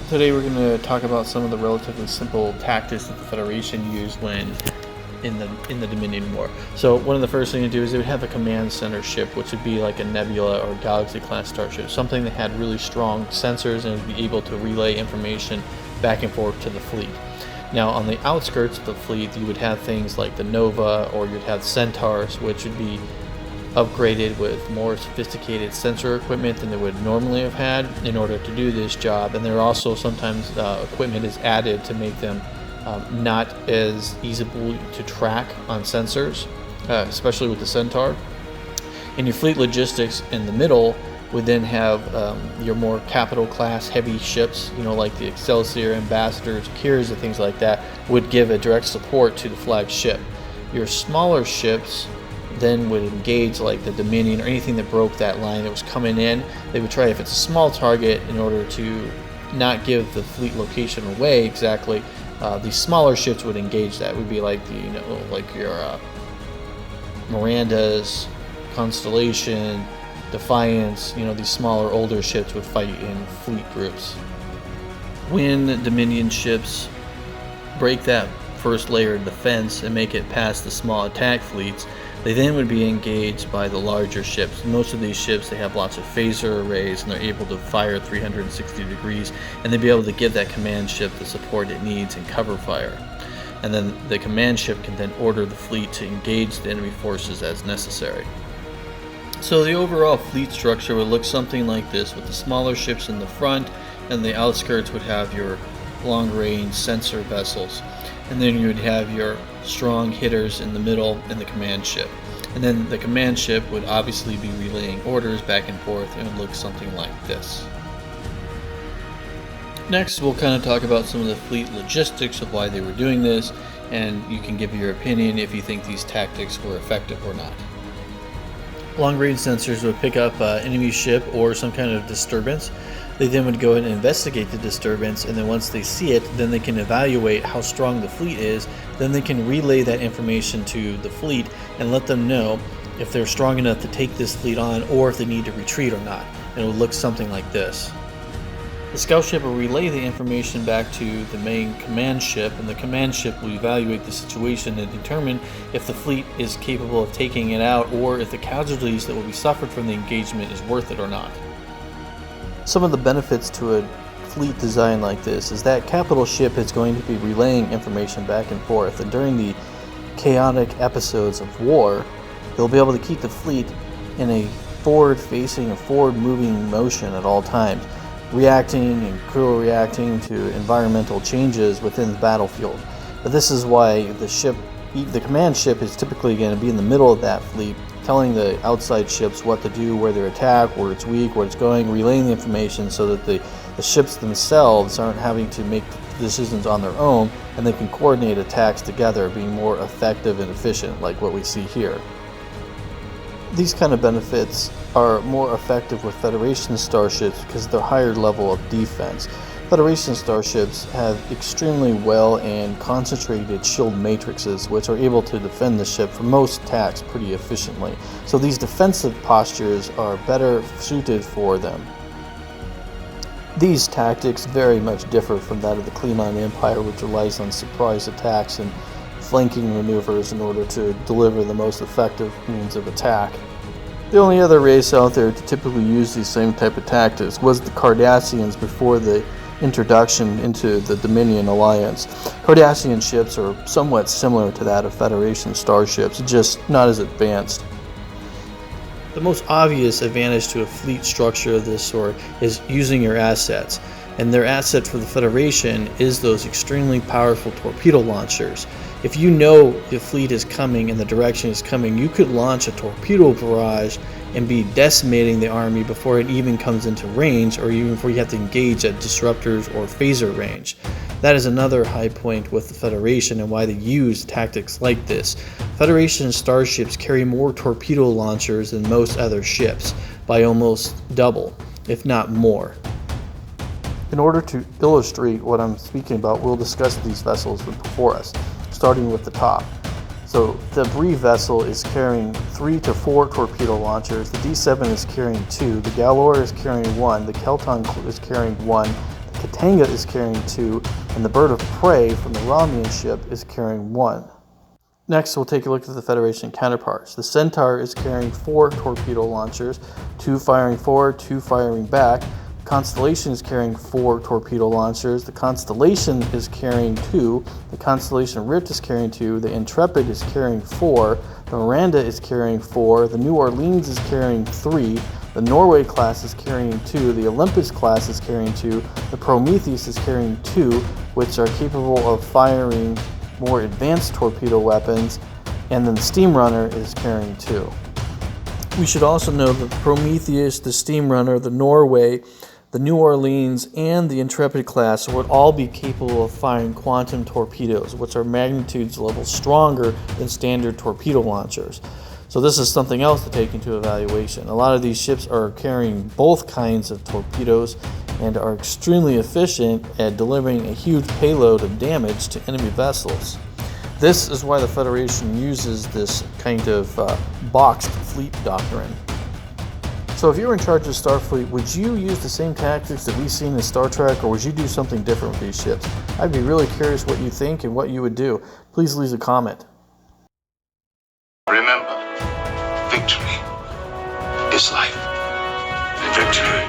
Today we're going to talk about some of the relatively simple tactics that the Federation used when in the Dominion War. So one of the first things to do is they would have a command center ship, which would be like a Nebula or Galaxy class starship, something that had really strong sensors and would be able to relay information back and forth to the fleet. Now on the outskirts of the fleet, you would have things like the Nova, or you'd have Centaurs, which would be upgraded with more sophisticated sensor equipment than they would normally have had in order to do this job. And there also sometimes equipment is added to make them not as easy to track on sensors, especially with the Centaur. And your fleet logistics in the middle would then have your more capital class heavy ships, like the Excelsior, Ambassadors, Kiras, and things like that, would give a direct support to the flagship. Your smaller ships then would engage like the Dominion or anything that broke that line that was coming in. They would try, if it's a small target, in order to not give the fleet location away exactly, these smaller ships would engage that. It would be like like your Mirandas, Constellation, Defiance. These smaller, older ships would fight in fleet groups. When Dominion ships break that first layer of defense and make it past the small attack fleets, they then would be engaged by the larger ships. Most of these ships, they have lots of phaser arrays and they're able to fire 360 degrees, and they'd be able to give that command ship the support it needs in cover fire. And then the command ship can then order the fleet to engage the enemy forces as necessary. So the overall fleet structure would look something like this, with the smaller ships in the front, and the outskirts would have your long-range sensor vessels. And then you would have your strong hitters in the middle and the command ship. And then the command ship would obviously be relaying orders back and forth, and it would look something like this. Next, we'll kind of talk about some of the fleet logistics of why they were doing this, and you can give your opinion if you think these tactics were effective or not. Long-range sensors would pick up enemy ship or some kind of disturbance. They then would go in and investigate the disturbance, and then once they see it, then they can evaluate how strong the fleet is. Then they can relay that information to the fleet and let them know if they're strong enough to take this fleet on, or if they need to retreat or not. And it would look something like this. The scout ship will relay the information back to the main command ship, and the command ship will evaluate the situation and determine if the fleet is capable of taking it out, or if the casualties that will be suffered from the engagement is worth it or not. Some of the benefits to a fleet design like this is that capital ship is going to be relaying information back and forth, and during the chaotic episodes of war, they'll be able to keep the fleet in a forward-facing or forward-moving motion at all times, reacting and co-reacting to environmental changes within the battlefield. But this is why the command ship is typically going to be in the middle of that fleet, telling the outside ships what to do, where to attack, where it's weak, where it's going, relaying the information so that the ships themselves aren't having to make decisions on their own, and they can coordinate attacks together, being more effective and efficient, like what we see here. These kind of benefits are more effective with Federation starships because of their higher level of defense. Federation starships have extremely well and concentrated shield matrices, which are able to defend the ship from most attacks pretty efficiently. So these defensive postures are better suited for them. These tactics very much differ from that of the Klingon Empire, which relies on surprise attacks and flanking maneuvers in order to deliver the most effective means of attack. The only other race out there to typically use these same type of tactics was the Cardassians before the introduction into the Dominion Alliance. Cardassian ships are somewhat similar to that of Federation starships, just not as advanced. The most obvious advantage to a fleet structure of this sort is using your assets, and their asset for the Federation is those extremely powerful torpedo launchers. If you know the fleet is coming and the direction is coming, you could launch a torpedo barrage and be decimating the army before it even comes into range, or even before you have to engage at disruptors or phaser range. That is another high point with the Federation and why they use tactics like this. Federation starships carry more torpedo launchers than most other ships, by almost double, if not more. In order to illustrate what I'm speaking about, we'll discuss these vessels before us, starting with the top. So the Bree vessel is carrying 3 to 4 torpedo launchers, the D7 is carrying 2, the Galore is carrying 1, the Kelton is carrying 1, the Tanga is carrying 2, and the Bird of Prey from the Romulan ship is carrying 1. Next, we'll take a look at the Federation counterparts. The Centaur is carrying 4 torpedo launchers, 2 firing forward, 2 firing back. The Constellation is carrying 4 torpedo launchers. The Constellation is carrying 2. The Constellation Rift is carrying 2. The Intrepid is carrying 4. The Miranda is carrying 4. The New Orleans is carrying 3. The Norway class is carrying 2. The Olympus class is carrying 2. The Prometheus is carrying 2, which are capable of firing more advanced torpedo weapons, and then the Steam Runner is carrying 2. We should also know that the Prometheus, the Steam Runner, the Norway, the New Orleans, and the Intrepid class would all be capable of firing quantum torpedoes, which are magnitudes level stronger than standard torpedo launchers. So this is something else to take into evaluation. A lot of these ships are carrying both kinds of torpedoes and are extremely efficient at delivering a huge payload of damage to enemy vessels. This is why the Federation uses this kind of boxed fleet doctrine. So if you were in charge of Starfleet, would you use the same tactics that we've seen in Star Trek, or would you do something different with these ships? I'd be really curious what you think and what you would do. Please leave a comment. Remember, victory is life. Victory